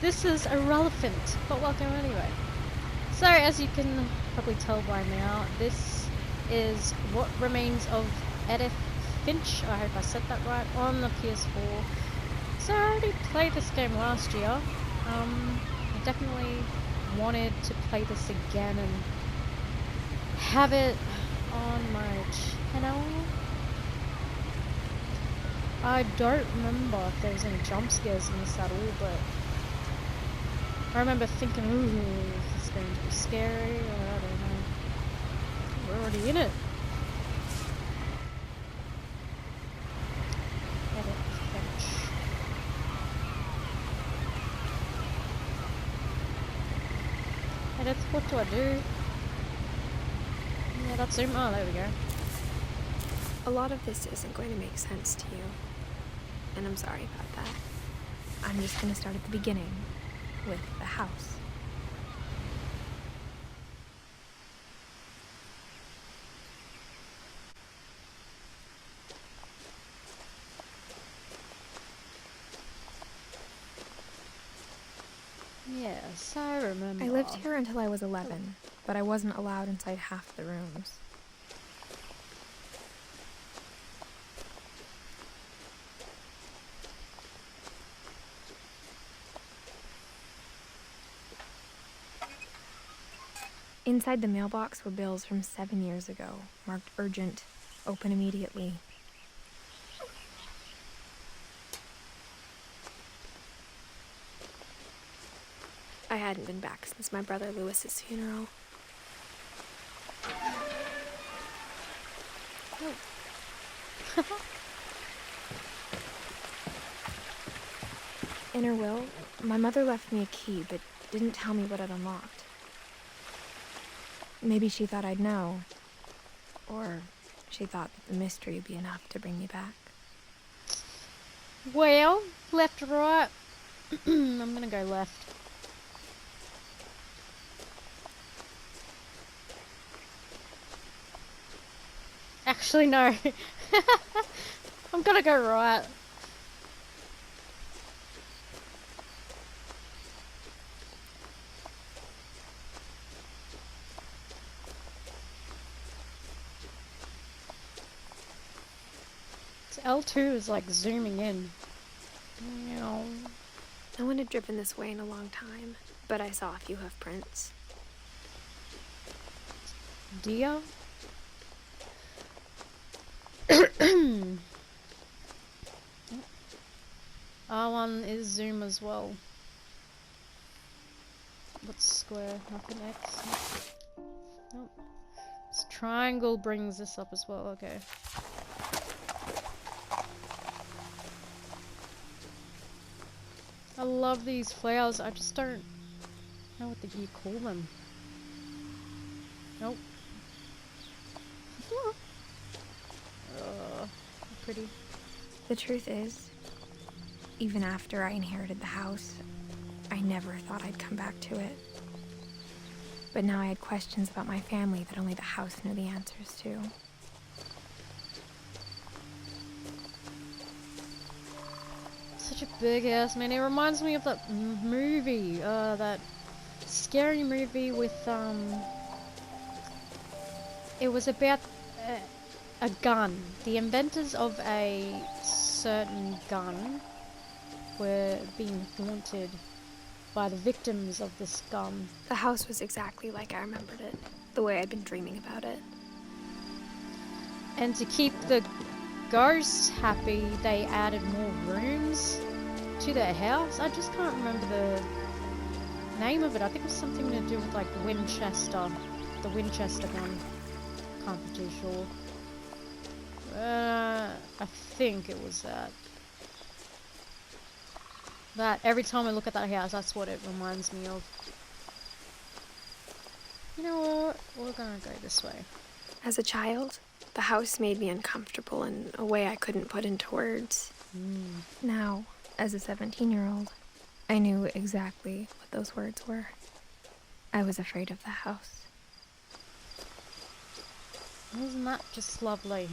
this is irrelevant, but welcome anyway. So, as you can probably tell by now, this is what remains of Edith Finch, I hope I said that right, on the PS4. So I already played this game last year. I definitely wanted to play this again and have it on my channel. I don't remember if there was any jump scares in this at all, but I remember thinking, ooh, this is going to be scary, or I don't know. We're already in it. Edith Finch. Edith, what do I do? Yeah, that's zoom. Oh, there we go. A lot of this isn't going to make sense to you, and I'm sorry about that. I'm just going to start at the beginning, with the house. Yes, I remember. I lived here until I was 11, but I wasn't allowed inside half the rooms. Inside the mailbox were bills from 7 years ago, marked urgent, open immediately. I hadn't been back since my brother Lewis's funeral. In her will, my mother left me a key, but didn't tell me what it unlocked. Maybe she thought I'd know. Or she thought that the mystery would be enough to bring me back. Well, left or right? I'm gonna go left. Actually, no. I'm gonna go right. L2 is like zooming in. Meow. No one had driven this way in a long time, but I saw a few hoof prints. Deer? R1 is zoom as well. What's square? Nothing X? Nope. This triangle brings this up as well, okay. I love these flowers, I just don't know what you call them. Nope. Pretty. The truth is, even after I inherited the house, I never thought I'd come back to it. But now I had questions about my family that only the house knew the answers to. Such a big ass man. It reminds me of that movie, that scary movie with, it was about a gun. The inventors of a certain gun were being haunted by the victims of this gun. The house was exactly like I remembered it, the way I'd been dreaming about it. And to keep the ghosts happy, they added more rooms to their house. I just can't remember the name of it. I think it was something to do with like Winchester, the Winchester gun. Can't be too sure. I think it was that. That every time I look at that house, that's what it reminds me of. You know what? We're gonna go this way. As a child, the house made me uncomfortable in a way I couldn't put into words. Now, as a 17-year-old, I knew exactly what those words were. I was afraid of the house. Isn't that just lovely?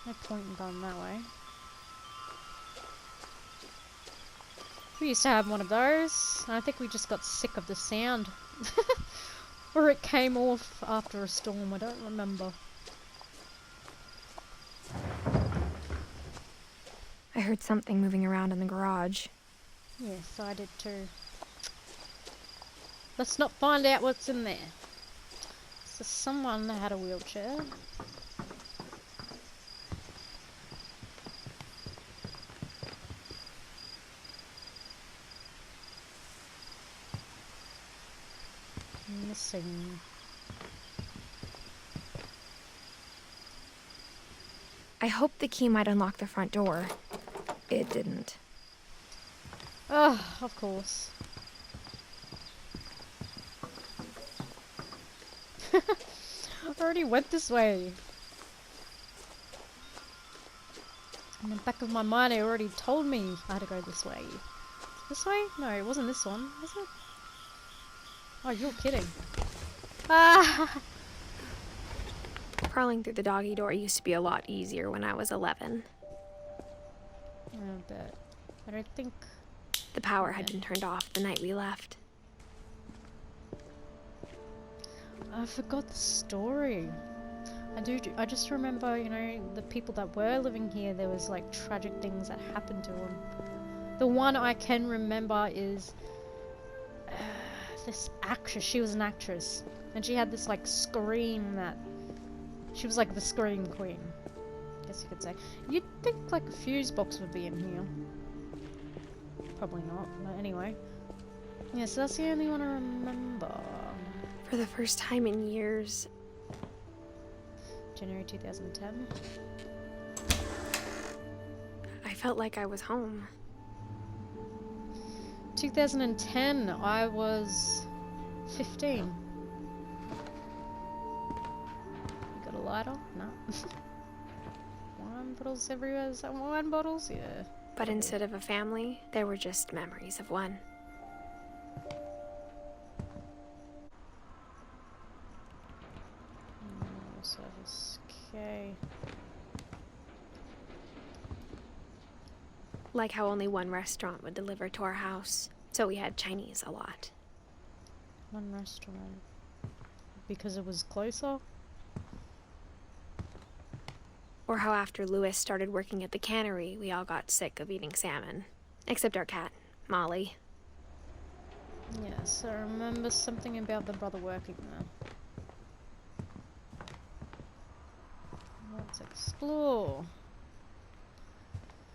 No point in going that way. We used to have one of those, and I think we just got sick of the sound. Or it came off after a storm, I don't remember. I heard something moving around in the garage. Yes, I did too. Let's not find out what's in there. So someone had a wheelchair. Missing. I hoped the key might unlock the front door. It didn't. Oh, of course. I already went this way. In the back of my mind, it already told me I had to go this way. This way? No, it wasn't this one, was it? Oh, you're kidding. Ah! Crawling through the doggy door used to be a lot easier when I was 11. I bet. I don't think... The power had been turned off the night we left. I forgot the story. I just remember, you know, the people that were living here, there was like tragic things that happened to them. The one I can remember is this actress. She was an actress, and she had this like scream that she was like the scream queen, I guess you could say. You'd think like a fuse box would be in here. Probably not, but anyway. Yeah, so that's the only one I remember. For the first time in years, January 2010. I felt like I was home. 2010, I was 15. You got a lighter? No. Wine bottles everywhere. Is that wine bottles? Yeah. But instead of a family, there were just memories of one. Service. Okay. Like how only one restaurant would deliver to our house, so we had Chinese a lot. One restaurant. Because it was closer? Or how after Lewis started working at the cannery, we all got sick of eating salmon. Except our cat, Molly. Yes, I remember something about the brother working there. Let's explore.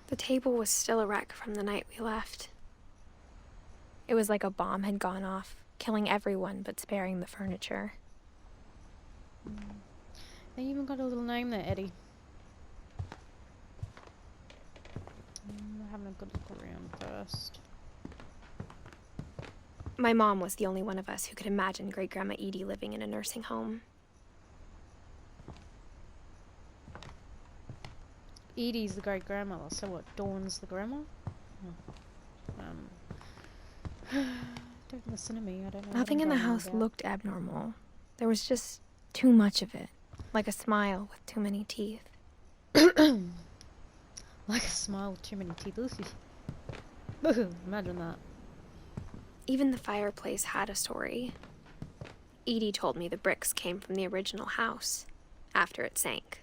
The table was still a wreck from the night we left. It was like a bomb had gone off, killing everyone but sparing the furniture. They even got a little name there, Eddie. Having a good look around first. My mom was the only one of us who could imagine Great-Grandma Edie living in a nursing home. Edie's the great grandmother, so what? Dawn's the grandma? Don't listen to me. I don't know. Nothing in the house looked abnormal. There was just too much of it, like a smile with too many teeth. Like a smile with too many teeth. Imagine that. Even the fireplace had a story. Edie told me the bricks came from the original house after it sank.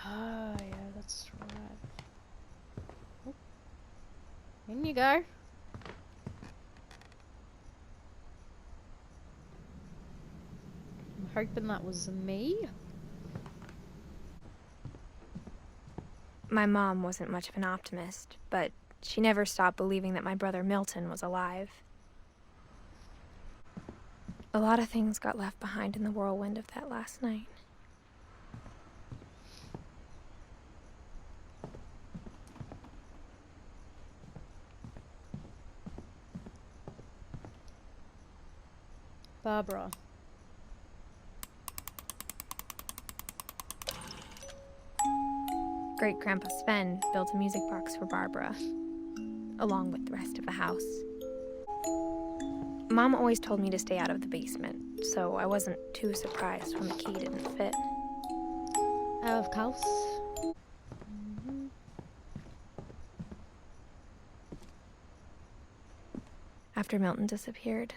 Oh, yeah, that's right. Oh. In you go. I'm hoping that was me. My mom wasn't much of an optimist, but she never stopped believing that my brother Milton was alive. A lot of things got left behind in the whirlwind of that last night. Barbara. Great-Grandpa Sven built a music box for Barbara, along with the rest of the house. Mom always told me to stay out of the basement, so I wasn't too surprised when the key didn't fit. Of course. After Milton disappeared,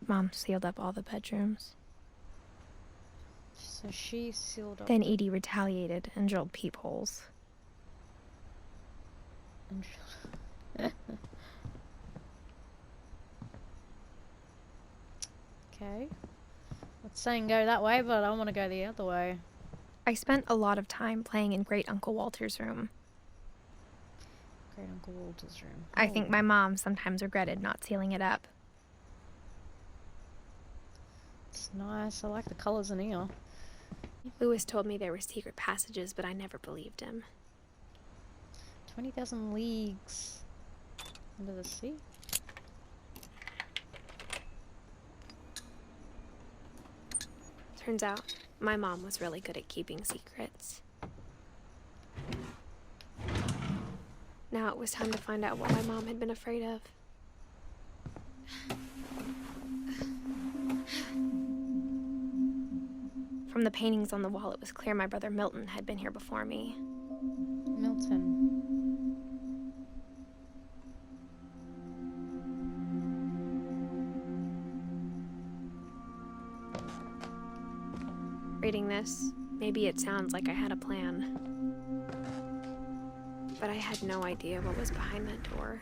Mom sealed up all the bedrooms. So she sealed up. Then Edie retaliated and drilled peepholes. Okay. Let's saying go that way, but I want to go the other way. I spent a lot of time playing in Great Uncle Walter's room. Great Uncle Walter's room. I think my mom sometimes regretted not sealing it up. It's nice. I like the colours in here. Lewis told me there were secret passages, but I never believed him. 20,000 leagues under the sea. Turns out, my mom was really good at keeping secrets. Now it was time to find out what my mom had been afraid of. From the paintings on the wall, it was clear my brother Milton had been here before me. Milton. Reading this, maybe it sounds like I had a plan. But I had no idea what was behind that door.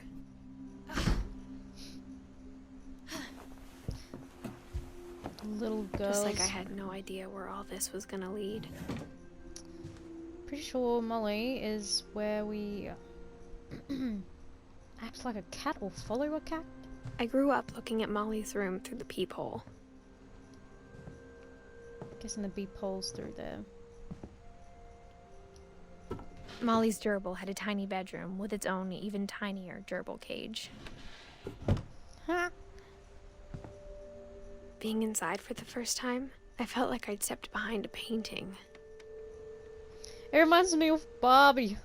Little girls. Just like I had no idea where all this was gonna lead. Pretty sure Molly is where we act like a cat or follow a cat. I grew up looking at Molly's room through the peephole. Guessing the peephole's through there. Molly's gerbil had a tiny bedroom with its own even tinier gerbil cage. Ha! Being inside for the first time, I felt like I'd stepped behind a painting. It reminds me of Barbie.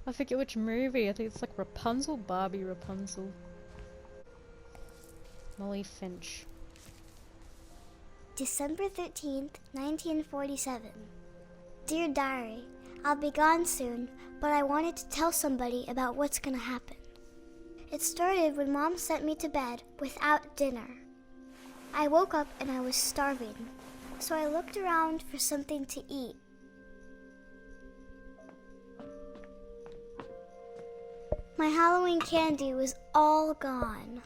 I forget which movie. I think it's like Rapunzel, Barbie, Rapunzel. Molly Finch. December 13th, 1947. Dear Diary, I'll be gone soon, but I wanted to tell somebody about what's gonna happen. It started when Mom sent me to bed without dinner. I woke up and I was starving, so I looked around for something to eat. My Halloween candy was all gone.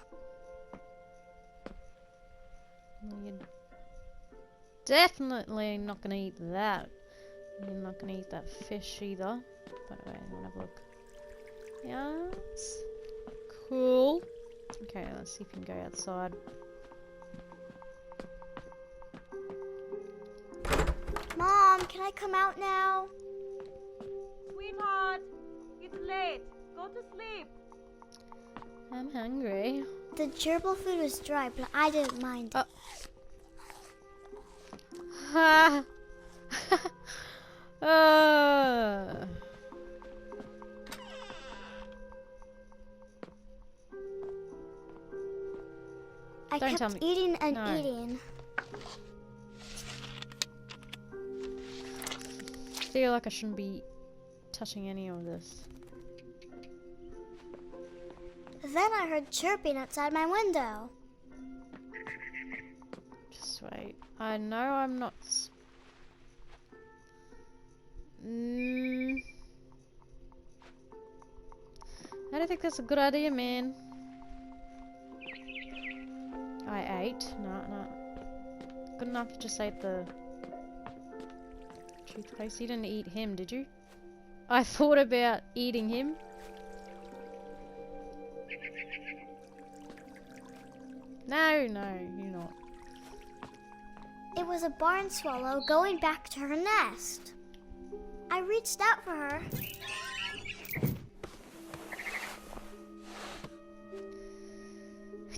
Well, you're definitely not gonna eat that. You're not gonna eat that fish either. By the way, I wanna have a look. Yes. Cool. Okay, let's see if we can go outside. Mom, can I come out now? Sweetheart, it's late. Go to sleep. I'm hungry. The gerbil food was dry, but I didn't mind it. Ha! I Don't tell kept me. eating and No. eating. I feel like I shouldn't be touching any of this. Then I heard chirping outside my window. Just wait. I know I'm not. I don't think that's a good idea, man. I ate. No. Good enough to just ate the toothpaste. You didn't eat him, did you? I thought about eating him. No, you're not. It was a barn swallow going back to her nest. I reached out for her.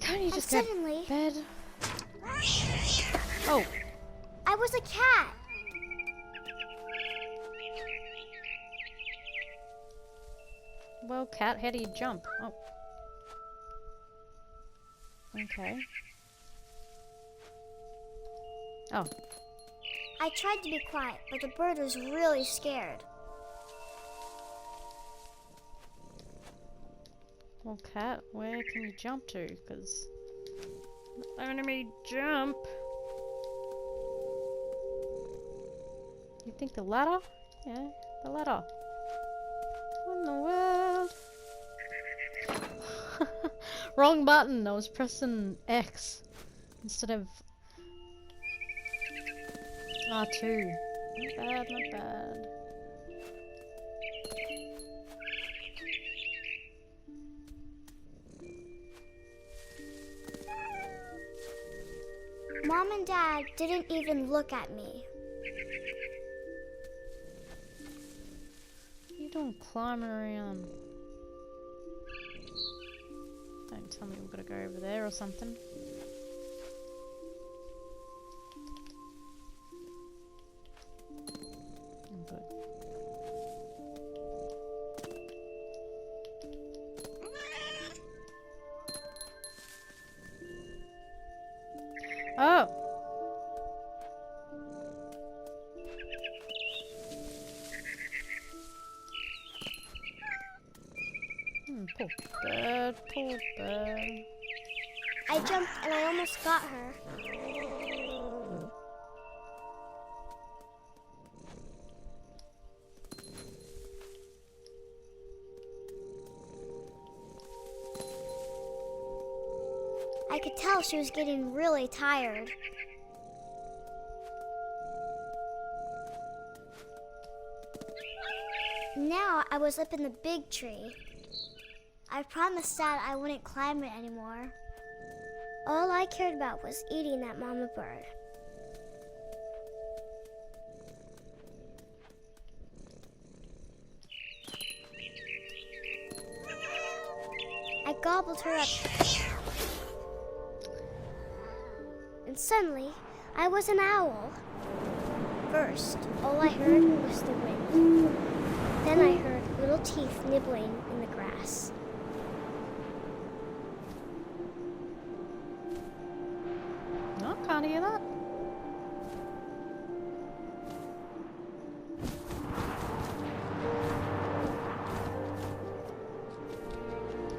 Can't you just and go suddenly, to bed? Oh. I was a cat. Well, cat, how do you jump? Oh. Okay. Oh. I tried to be quiet, but the bird was really scared. Well, cat, where can you jump to? Because Letting me jump. You think the ladder? Yeah, the ladder. What in the world? Wrong button. I was pressing X instead of R2. Not bad, not bad. Mom and Dad didn't even look at me. What are you doing climbing around? Don't tell me we've got to go over there or something. I'm good. Oh! Poor bird, poor bird. I jumped and I almost got her. I could tell she was getting really tired. Now I was up in the big tree. I promised Dad I wouldn't climb it anymore. All I cared about was eating that mama bird. I gobbled her up. And suddenly, I was an owl. First, all I heard was the wind. Then I heard little teeth nibbling in the grass. No, I can't hear that.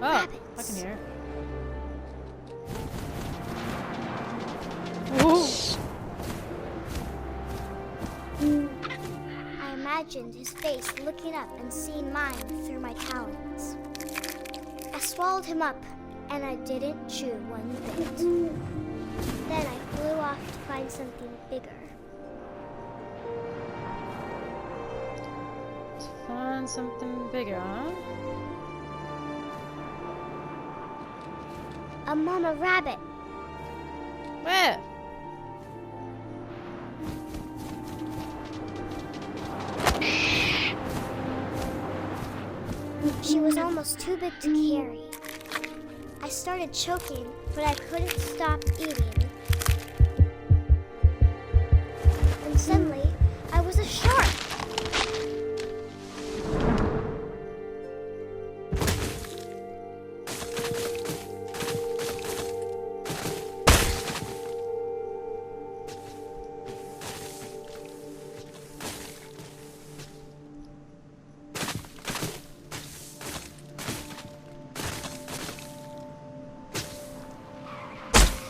Oh, I can hear it. Whoa. I imagined his face looking up and seeing mine through my talons. I swallowed him up, and I didn't chew one bit. Then I flew off to find something bigger. Let's find something bigger, huh? A mama rabbit. Where? She was almost too big to carry. I started choking, but I couldn't stop eating. And suddenly, I was a shark.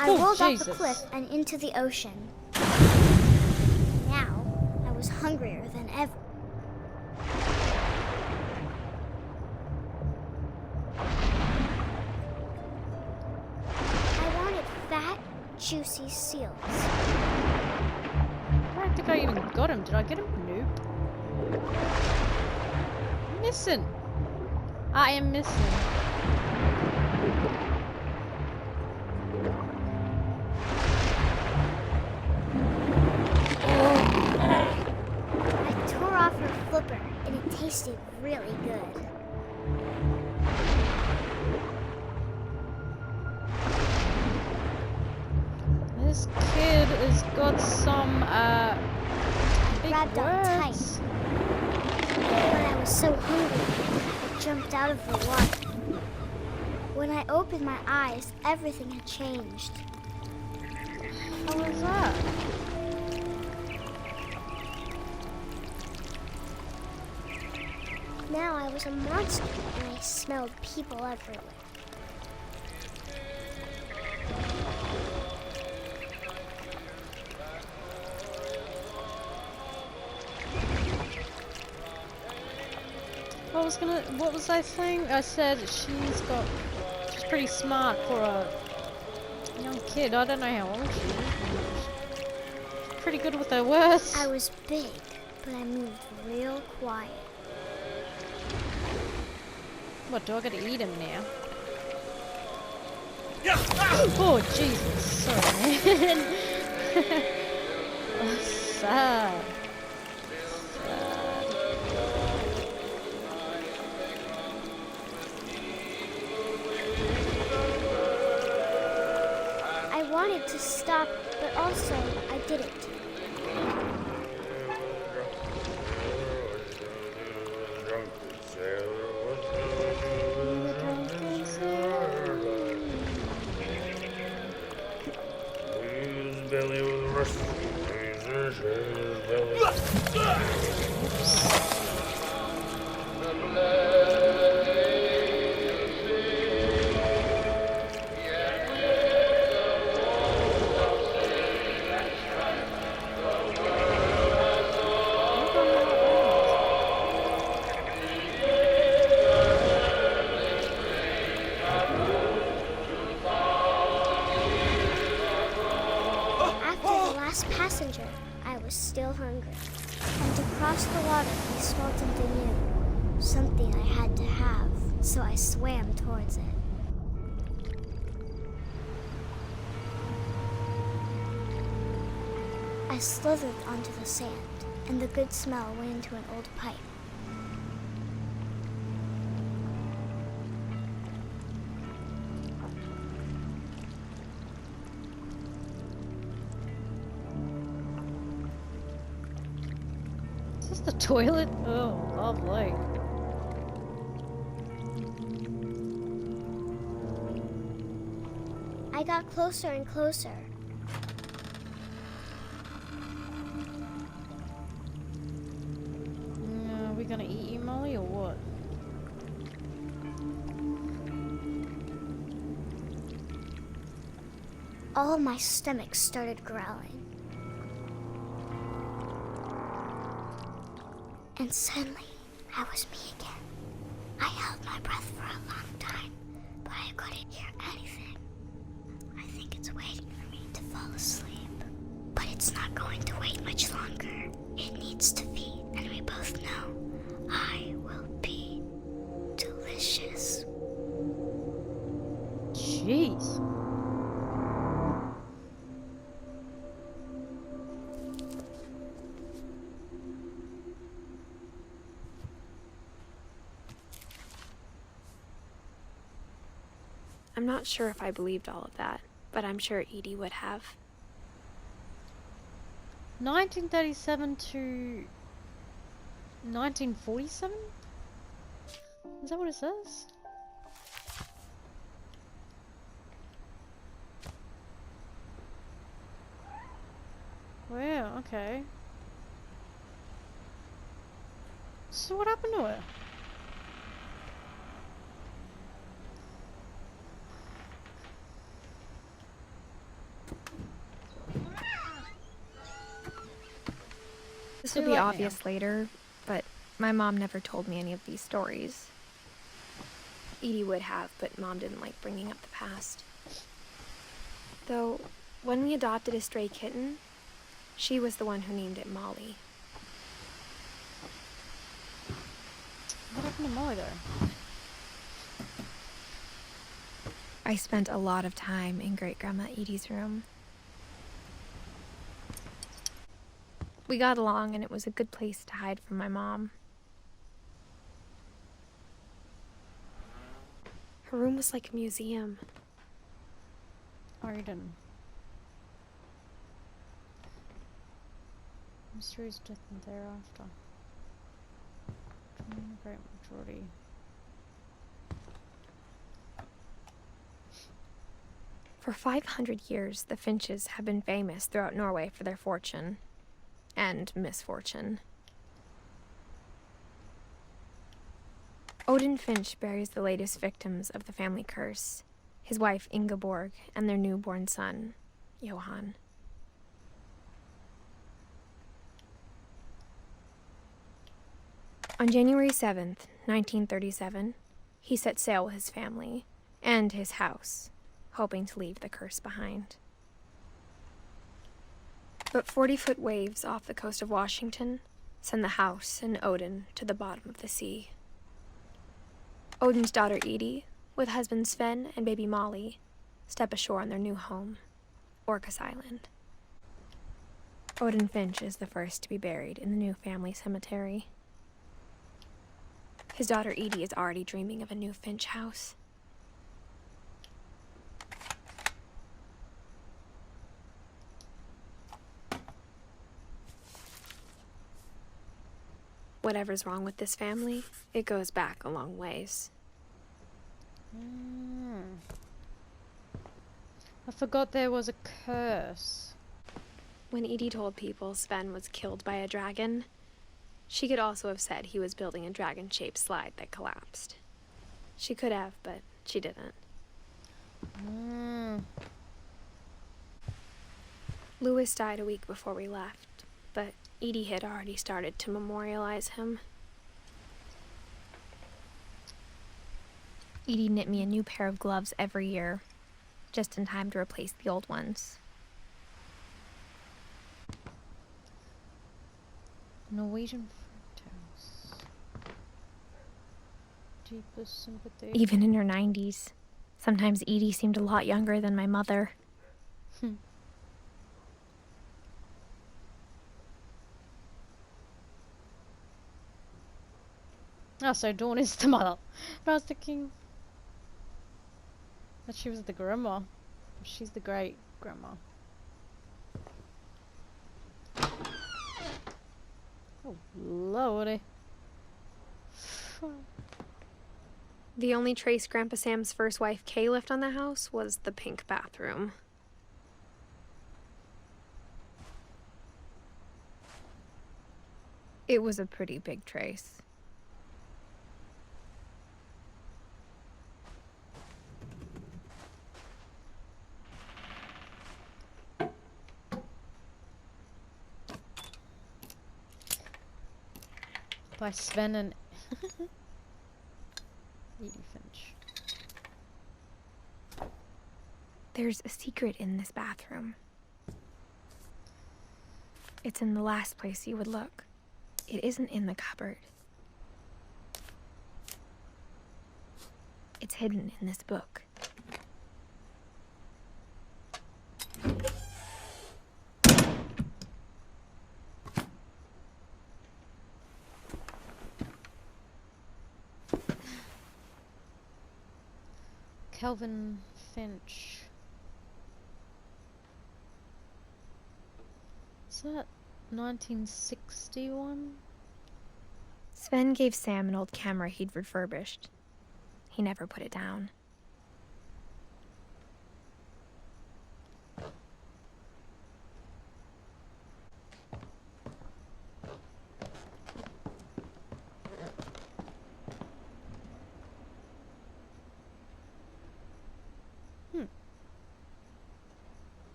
I rolled off the cliff and into the ocean. Now, I was hungrier than ever. I wanted fat, juicy seals. I don't think I even got him. Did I get him? Nope. I'm missing. I am missing. I tore off her flipper, and it tasted really good. This kid has got some big Grabbed on tight. words. When I was so hungry, I jumped out of the water. When I opened my eyes, everything had changed. How was that? Now I was a monster, and I smelled people everywhere. What was I saying? I said she's pretty smart for a young kid. I don't know how old she is. She's pretty good with her words. I was big, but I moved real quiet. What, do I gotta eat him now? Oh, Jesus. Sorry, man. Oh, sad. I wanted to stop, but also I didn't. Passenger, I was still hungry. And to cross the water, we smelt something new. Something I had to have, so I swam towards it. I slithered onto the sand, and the good smell went into an old pipe. Is this the toilet? Oh, lovely. I got closer and closer. Are we gonna eat you, Molly, or what? All of my stomach started growling. And suddenly, I was me again. I held my breath for a long time, but I couldn't hear anything. I think it's waiting for me to fall asleep. But it's not going to wait much longer. It needs to feed, and we both know I will be delicious. Jeez. I'm not sure if I believed all of that, but I'm sure Edie would have. 1937 to 1947? Is that what it says? Wow, okay. So what happened to her? This will be obvious later, but my mom never told me any of these stories. Edie would have, but Mom didn't like bringing up the past. Though, when we adopted a stray kitten, she was the one who named it Molly. What happened to Molly, though? I spent a lot of time in Great-Grandma Edie's room. We got along, and it was a good place to hide from my mom. Her room was like a museum. Arden. Mysterious death and thereafter. The great majority. For 500 years, the Finches have been famous throughout Norway for their fortune. And misfortune. Odin Finch buries the latest victims of the family curse, his wife Ingeborg and their newborn son, Johan. On January 7th, 1937, he set sail with his family and his house, hoping to leave the curse behind. But 40-foot waves off the coast of Washington send the house and Odin to the bottom of the sea. Odin's daughter Edie, with husband Sven and baby Molly, step ashore on their new home, Orcas Island. Odin Finch is the first to be buried in the new family cemetery. His daughter Edie is already dreaming of a new Finch house. Whatever's wrong with this family, it goes back a long ways. I forgot there was a curse. When Edie told people Sven was killed by a dragon, she could also have said he was building a dragon-shaped slide that collapsed. She could have, but she didn't. Lewis died a week before we left, but Edie had already started to memorialize him. Edie knit me a new pair of gloves every year, just in time to replace the old ones. Norwegian photos. Deepest sympathy. Even in her 90s, sometimes Edie seemed a lot younger than my mother. Oh, so Dawn is the mother. But I was thinking that she was the grandma. She's the great grandma. Oh, lordy. The only trace Grandpa Sam's first wife Kay left on the house was the pink bathroom. It was a pretty big trace. By Sven and Edith Finch. There's a secret in this bathroom. It's in the last place you would look. It isn't in the cupboard. It's hidden in this book. Calvin Finch. Is that 1961? Sven gave Sam an old camera he'd refurbished. He never put it down.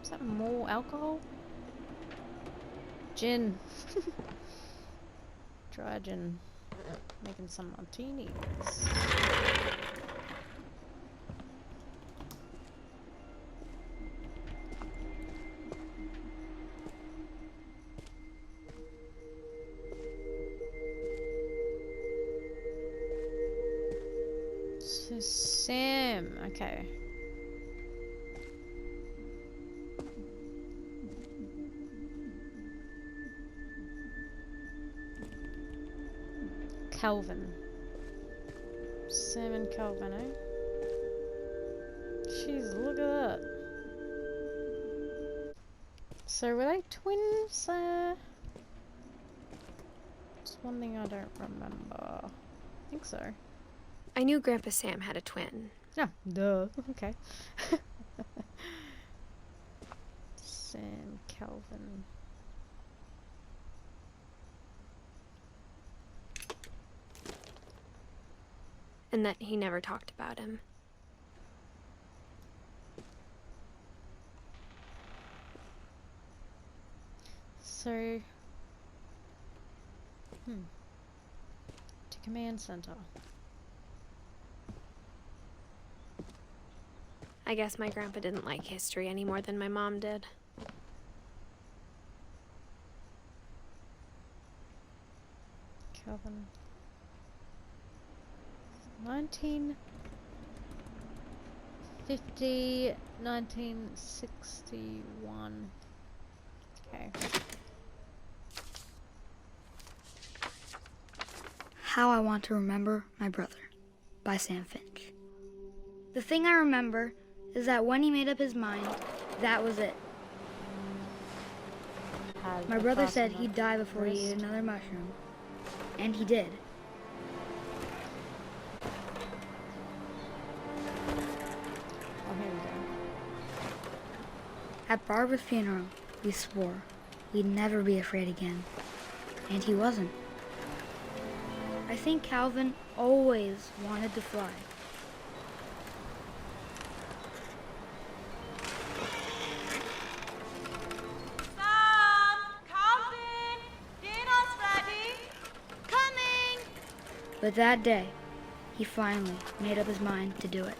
Is that more alcohol? Gin. Dry gin. Making some martinis. So Sam, okay. Calvin. Sam and Calvin, eh? Jeez, look at that. So were they twins? Just one thing I don't remember. I think so. I knew Grandpa Sam had a twin. Yeah, duh. Okay. Sam, Calvin. And that he never talked about him. So, command center. I guess my grandpa didn't like history any more than my mom did. Calvin. 1950, 1961. Okay. How I Want to Remember My Brother by Sam Finch. The thing I remember is that when he made up his mind, that was it. My brother said he'd die before he ate another mushroom, and he did. Oh, here we go. At Barbara's funeral, we swore we'd never be afraid again, and he wasn't. I think Calvin always wanted to fly. Sam! Calvin! Dinner's ready! Coming! But that day, he finally made up his mind to do it.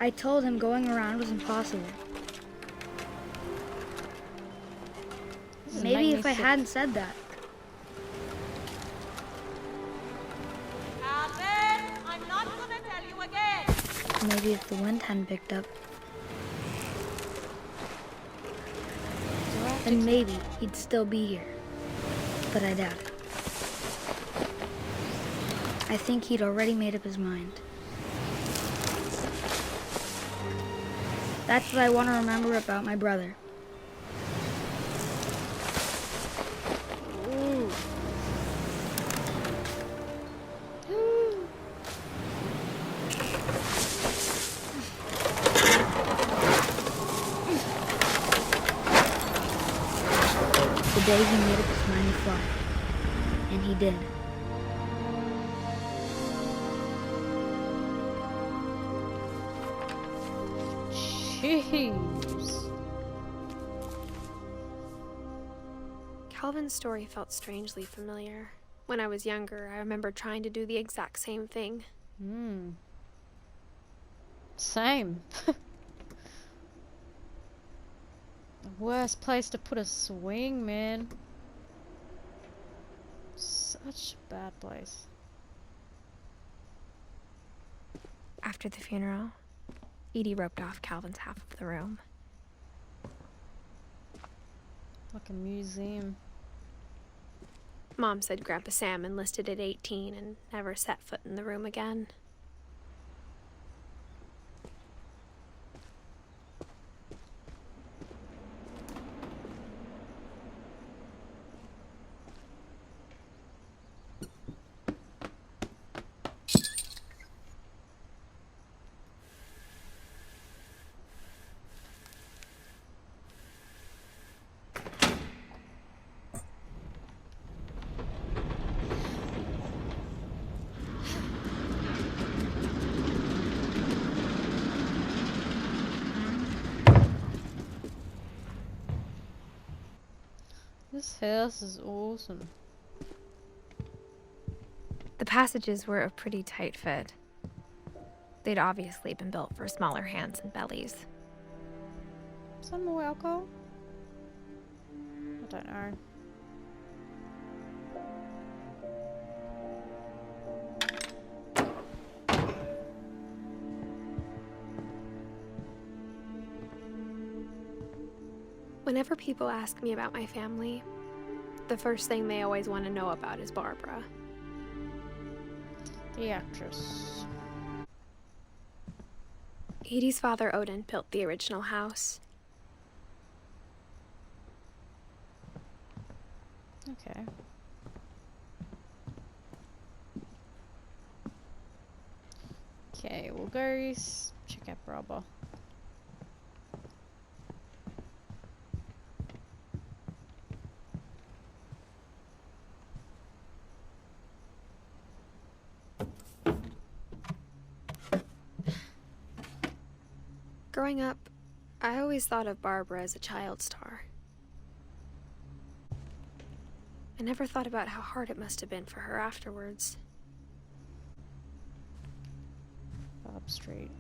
I told him going around was impossible. Maybe if I hadn't said that. Calvin! I'm not gonna tell you again! Maybe if the wind hadn't picked up, then maybe he'd still be here. But I doubt it. I think he'd already made up his mind. That's what I want to remember about my brother. The day he made up his mind to fly. And he did. Jeez. Calvin's story felt strangely familiar. When I was younger, I remember trying to do the exact same thing. Same. The worst place to put a swing, man. Such a bad place. After the funeral, Edie roped off Calvin's half of the room. Like a museum. Mom said Grandpa Sam enlisted at 18 and never set foot in the room again. This house is awesome. The passages were a pretty tight fit. They'd obviously been built for smaller hands and bellies. Some more alcohol? I don't know. Whenever people ask me about my family, the first thing they always want to know about is Barbara. The actress. Edie's father, Odin, built the original house. Okay. Okay, we'll go check out Barbara. Growing up, I always thought of Barbara as a child star. I never thought about how hard it must have been for her afterwards. Bob Street.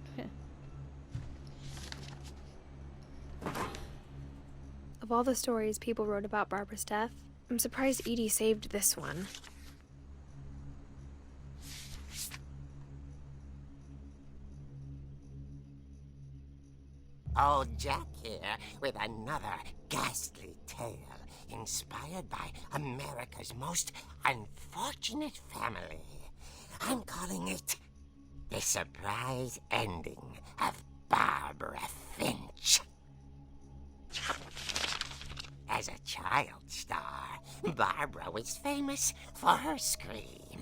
Of all the stories people wrote about Barbara's death, I'm surprised Edie saved this one. Old Jack here with another ghastly tale inspired by America's most unfortunate family. I'm calling it The Surprise Ending of Barbara Finch. As a child star, Barbara was famous for her scream.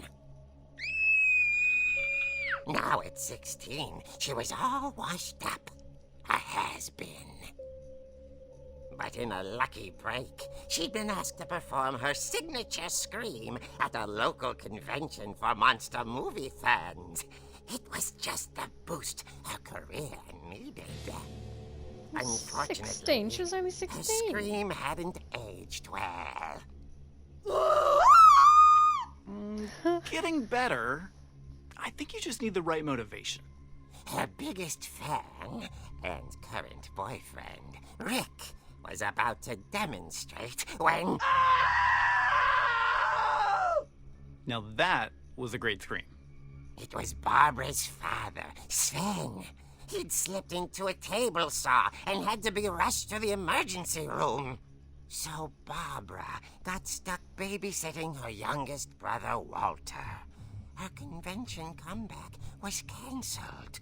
Now at 16, she was all washed up. A has-been. But in a lucky break, she'd been asked to perform her signature scream at a local convention for monster movie fans. It was just the boost her career needed. Unfortunately, 16? She was only her 16. scream hadn't aged well. Getting better. I think you just need the right motivation. Her biggest fan and current boyfriend, Rick, was about to demonstrate when... Now that was a great scream. It was Barbara's father, Sven. He'd slipped into a table saw and had to be rushed to the emergency room. So Barbara got stuck babysitting her youngest brother, Walter. Her convention comeback was cancelled.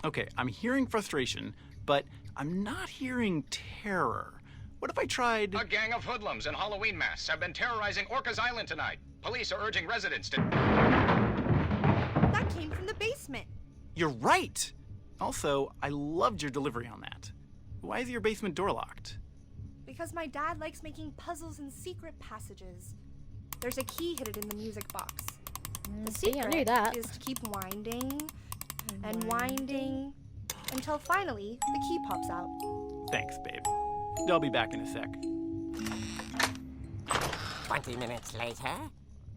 Okay, I'm hearing frustration, but I'm not hearing terror. What if I tried... A gang of hoodlums in Halloween masks have been terrorizing Orcas Island tonight. Police are urging residents to... That came from the basement. You're right! Also, I loved your delivery on that. Why is your basement door locked? Because my dad likes making puzzles and secret passages. There's a key hidden in the music box. The See, I knew secret that. is to keep winding and winding until finally the key pops out. Thanks, babe. I'll be back in a sec. 20 minutes later,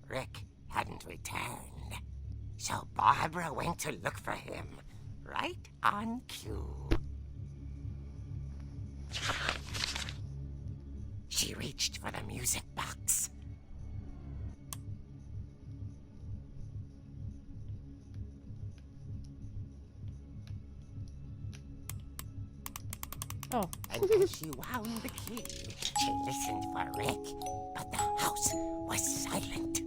Rick hadn't returned. So Barbara went to look for him, right on cue. She reached for the music box. Oh. And as she wound the key, she listened for Rick, but the house was silent.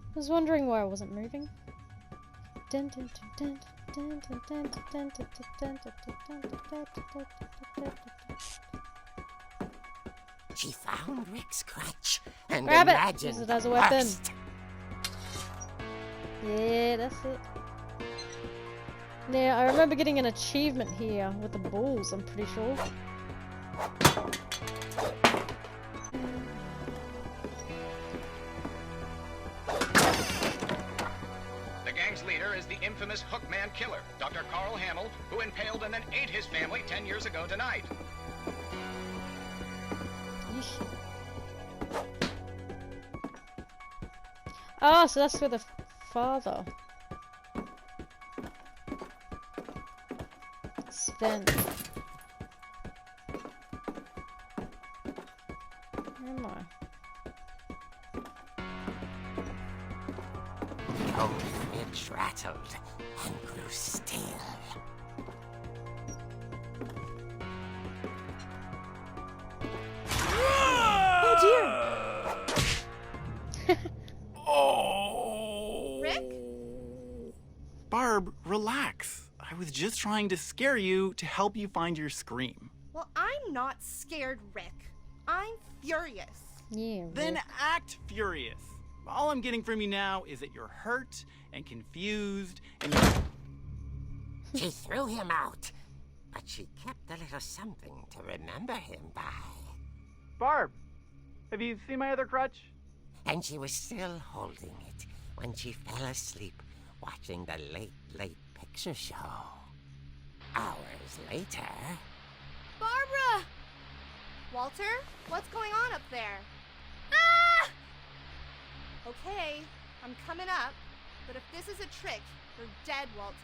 I was wondering why I wasn't moving. Dun, dun, dun, dun, dun, dun, dun, dun, dun, dun, dun, dun, dun. She found Rick's crutch and Grab it! imagined Use it as a the weapon. worst. Yeah, that's it. Yeah, I remember getting an achievement here with the balls, I'm pretty sure. The gang's leader is the infamous Hookman killer, Dr. Carl Hamill, who impaled and then ate his family 10 years ago tonight. Yeesh. Ah, so that's for the father. Sven. Where am I? The old fridge rattled and grew still. Oh dear! Oh! Rick? Barb, relax. I was just trying to scare you to help you find your scream. Well, I'm not scared, Rick. I'm furious. Yeah, Then Rick. act furious. All I'm getting from you now is that you're hurt and confused and She threw him out, but she kept a little something to remember him by. Barb, have you seen my other crutch? And she was still holding it when she fell asleep watching the late picture show. hours later... Barbara! Walter, what's going on up there? Ah! Okay, I'm coming up, but if this is a trick, you're dead, Walter.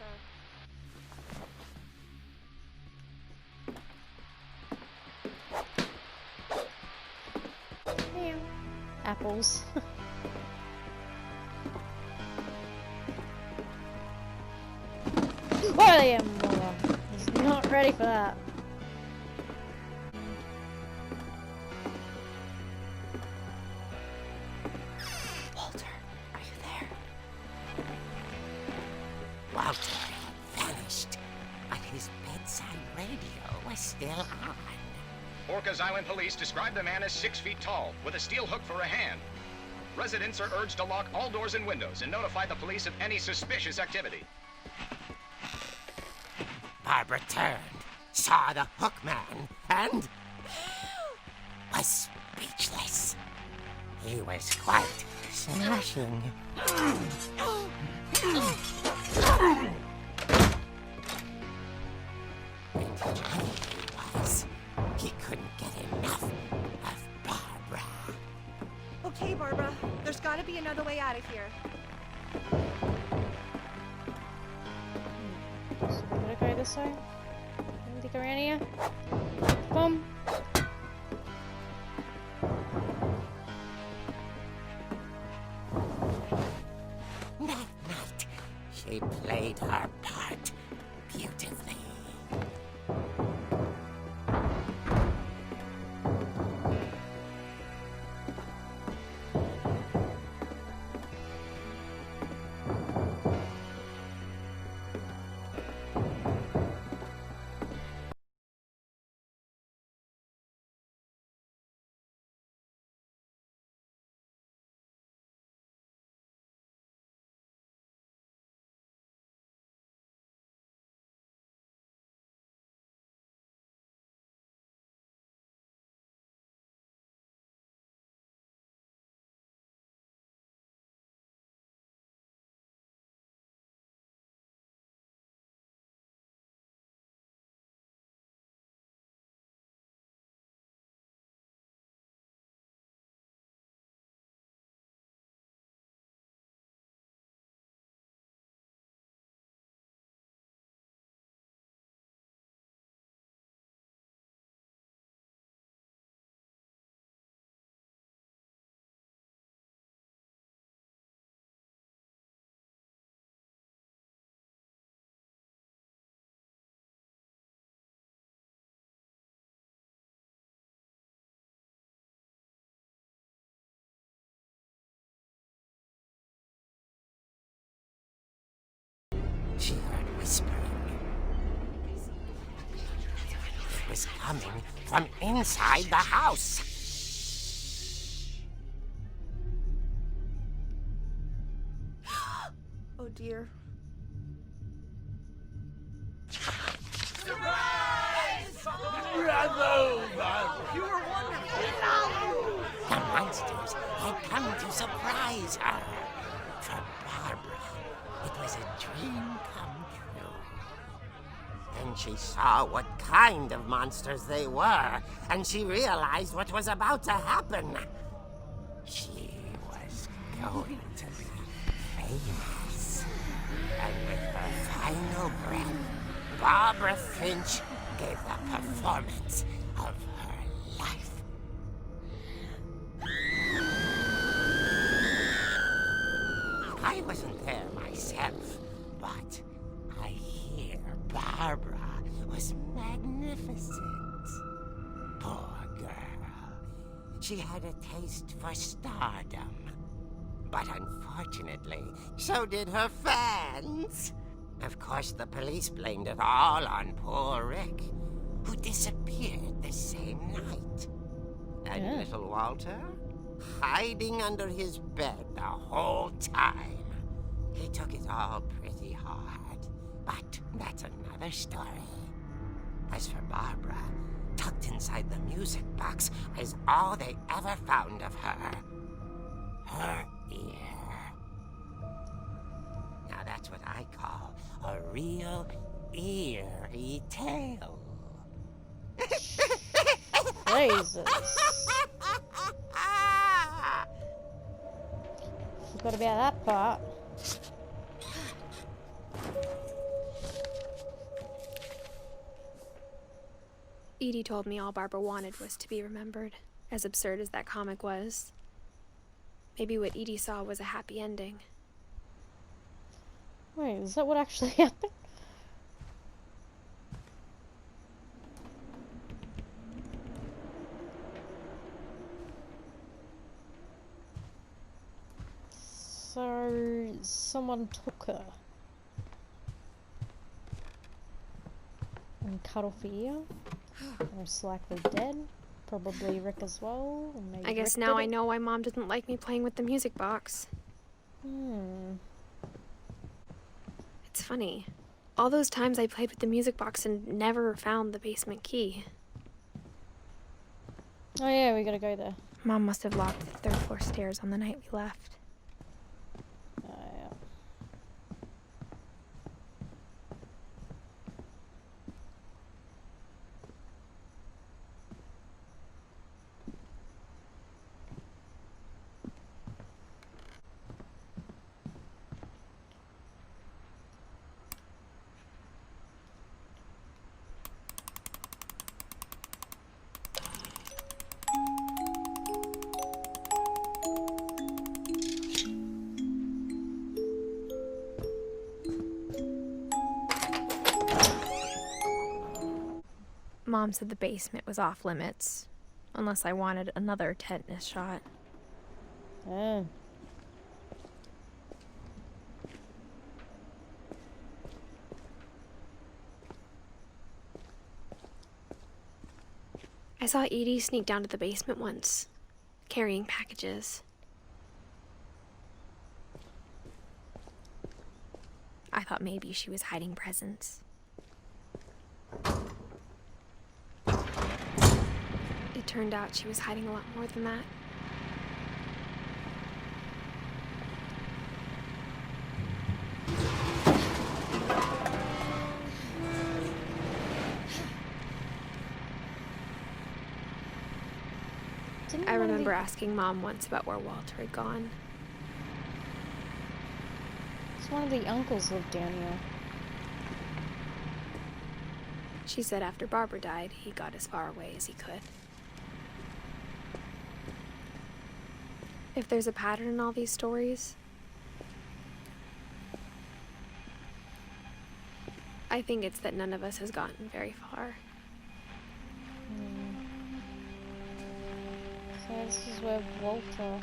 Apples. William is not ready for that. Walter, are you there? Walter had vanished, but his bedside radio was still on. Orcas Island police describe the man as 6 feet tall, with a steel hook for a hand. Residents are urged to lock all doors and windows and notify the police of any suspicious activity. Barbara turned, saw the hook man, and was speechless. He was quite smashing. And he was. He couldn't get enough of Barbara. Okay, Barbara, there's gotta be another way out of here. So we're gonna go this way. Dig around here. Boom. That night, she played her part beautifully. She heard whispering. It was coming from inside the house. Oh dear. The monsters had come to surprise her. For Barbara, it was a dream come true. Then she saw what kind of monsters they were, and she realized what was about to happen. She was going to be famous. And with her final breath, Barbara Finch gave the performance of her life. I wasn't there myself, but I hear Barbara was magnificent. Poor girl. She had a taste for stardom. But unfortunately, so did her fans. Of course, the police blamed it all on poor Rick, who disappeared the same night. And little Walter, hiding under his bed the whole time. He took it all pretty hard, but that's another story. As for Barbara, tucked inside the music box is all they ever found of her. Her ear. Now that's what I call a real eerie tale. Jesus. Forgot about that part. Edie told me all Barbara wanted was to be remembered, as absurd as that comic was. Maybe what Edie saw was a happy ending. Wait, is that what actually happened? So, someone took her and cut off her ear. Most likely dead. Probably Rick as well. Or maybe I guess Rick now did I it. know why Mom didn't like me playing with the music box. It's funny. All those times I played with the music box and never found the basement key. Oh yeah, we gotta go there. Mom must have locked the third floor stairs on the night we left. Oh yeah. Mom said the basement was off limits, unless I wanted another tetanus shot. Oh. I saw Edie sneak down to the basement once, carrying packages. I thought maybe she was hiding presents. It turned out she was hiding a lot more than that. Didn't I one of remember the- asking Mom once about where Walter had gone. It's one of the uncles lived down here. She said after Barbara died, he got as far away as he could. If there's a pattern in all these stories, I think it's that none of us has gotten very far. So this is where Walter...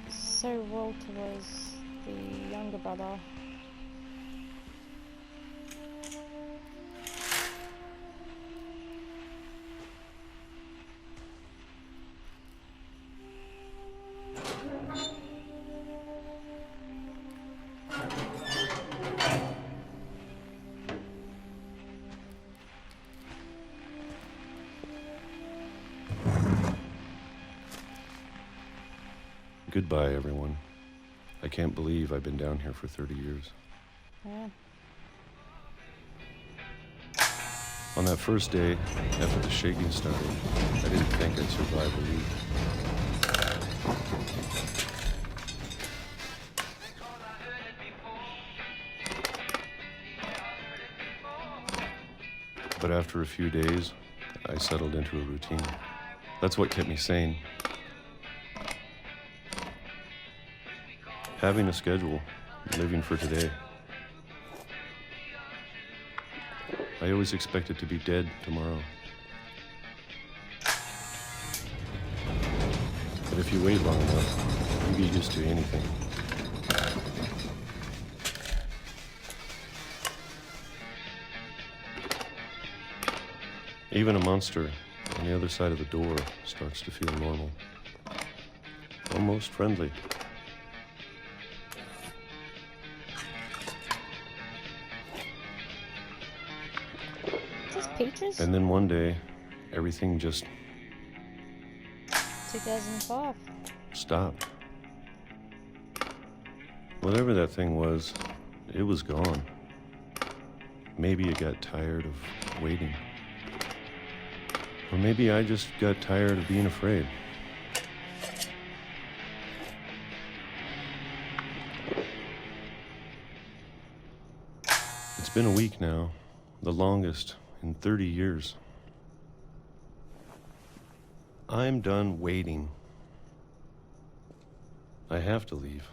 So Walter was the younger brother. Goodbye, everyone. I can't believe I've been down here for 30 years. Yeah. On that first day, after the shaking started, I didn't think I'd survive a week. But after a few days, I settled into a routine. That's what kept me sane. Having a schedule, living for today. I always expected to be dead tomorrow. But if you wait long enough, you get used to anything. Even a monster on the other side of the door starts to feel normal. Almost friendly. Peaches? And then one day, everything just 2005. stopped. Whatever that thing was, it was gone. Maybe it got tired of waiting. Or maybe I just got tired of being afraid. It's been a week now, the longest in 30 years. I'm done waiting. I have to leave.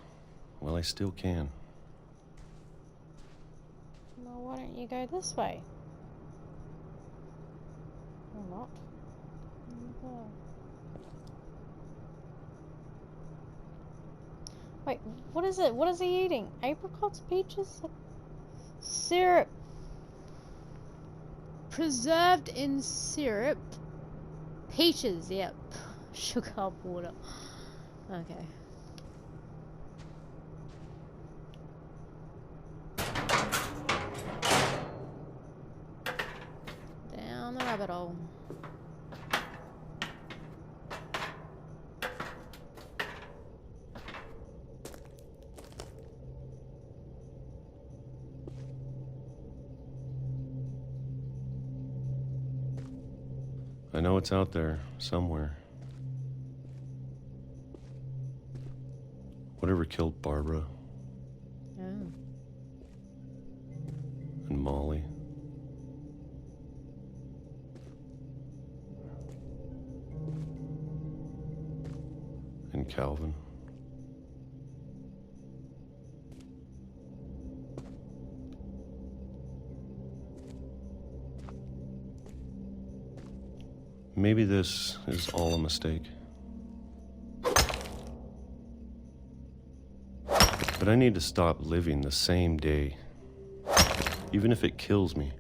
Well, I still can. Well, why don't you go this way? Or not? Oh. Wait, what is it? What is he eating? Apricots, peaches? Syrup. Preserved in syrup. Peaches, yep. Sugar water. Okay. Down the rabbit hole. I know it's out there, somewhere. Whatever killed Barbara. Oh. And Molly. And Calvin. Maybe this is all a mistake. But I need to stop living the same day, even if it kills me.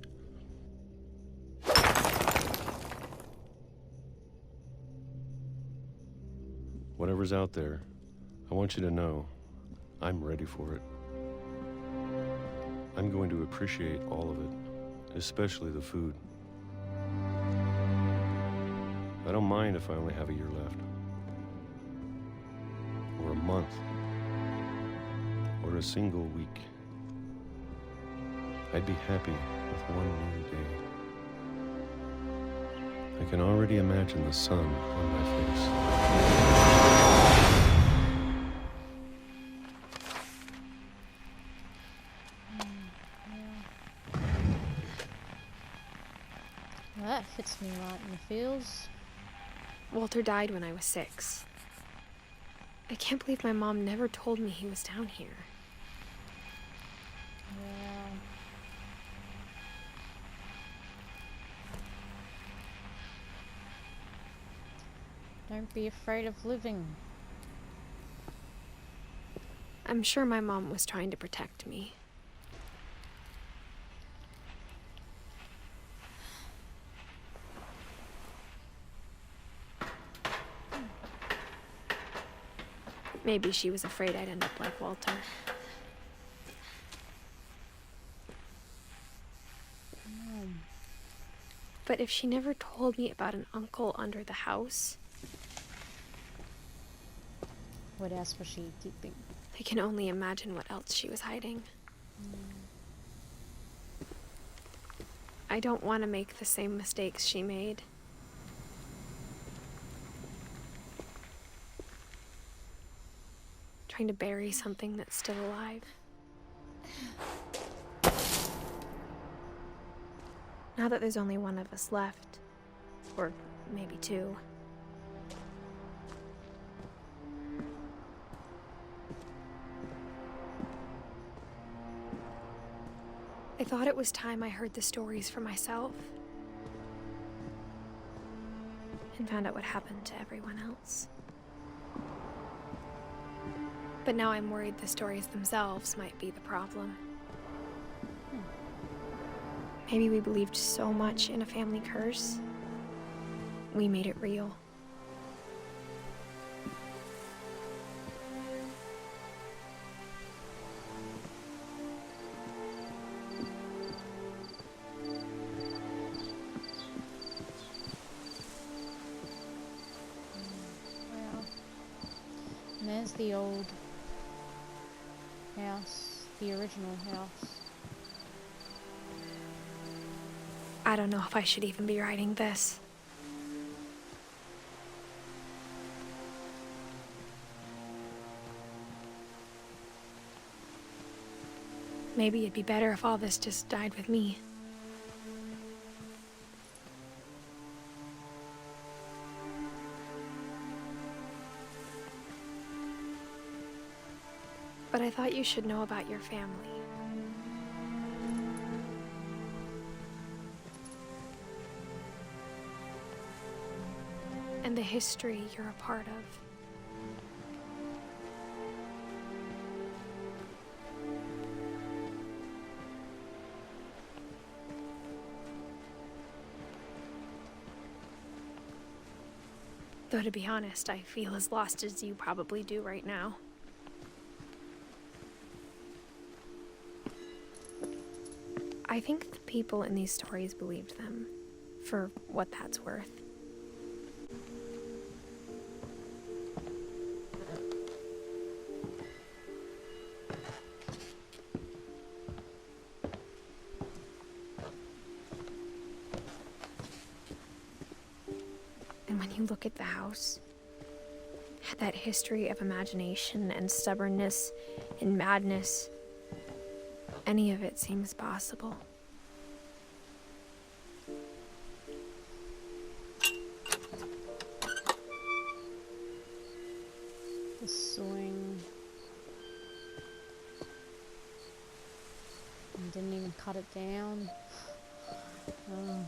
Whatever's out there, I want you to know I'm ready for it. I'm going to appreciate all of it, especially the food. I don't mind if I only have a year left. Or a month. Or a single week. I'd be happy with one new day. I can already imagine the sun on my face. Well, that hits me right in the feels. Walter died when I was 6. I can't believe my mom never told me he was down here. Yeah. Don't be afraid of living. I'm sure my mom was trying to protect me. Maybe she was afraid I'd end up like Walter. But if she never told me about an uncle under the house, What else was she keeping? I can only imagine what else she was hiding. I don't want to make the same mistakes she made. Trying to bury something that's still alive. Now that there's only one of us left, or maybe 2, I thought it was time I heard the stories for myself and found out what happened to everyone else. But now I'm worried the stories themselves might be the problem. Maybe we believed so much in a family curse, we made it real. Well, and there's the old house, the original house. I don't know if I should even be writing this. Maybe it'd be better if all this just died with me. But I thought you should know about your family. And the history you're a part of. Though to be honest, I feel as lost as you probably do right now. I think the people in these stories believed them, for what that's worth. And when you look at the house, that history of imagination and stubbornness and madness, any of it seems possible. The swing. And didn't even cut it down. Oh.